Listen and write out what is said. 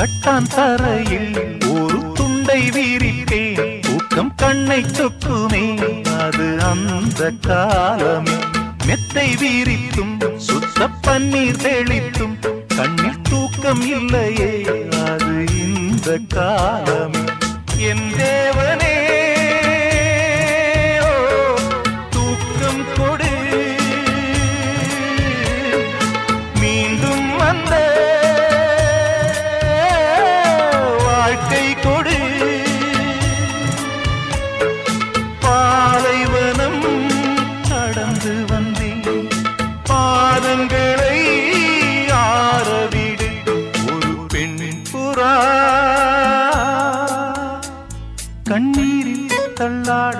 கட்டான் தரையில் ஒரு துண்டை வீரிப்பேன் தூக்கம் கண்ணை சொக்குமே அது அந்த காலமே மெத்தை வீரித்தும் சுத்த பன்னீர் தெளித்தும் கண்ணில் தூக்கம் இல்லையே அது இந்த காலமே என் தேவனே தூக்கம் கொடு மீண்டும் வந்த வாழ்க்கை கொடு பாலைவனம் கடந்து வந்தேன் பாதங்களை ஆரவிடு ஒரு பெண் புறா கண்ணீரில் தள்ளாட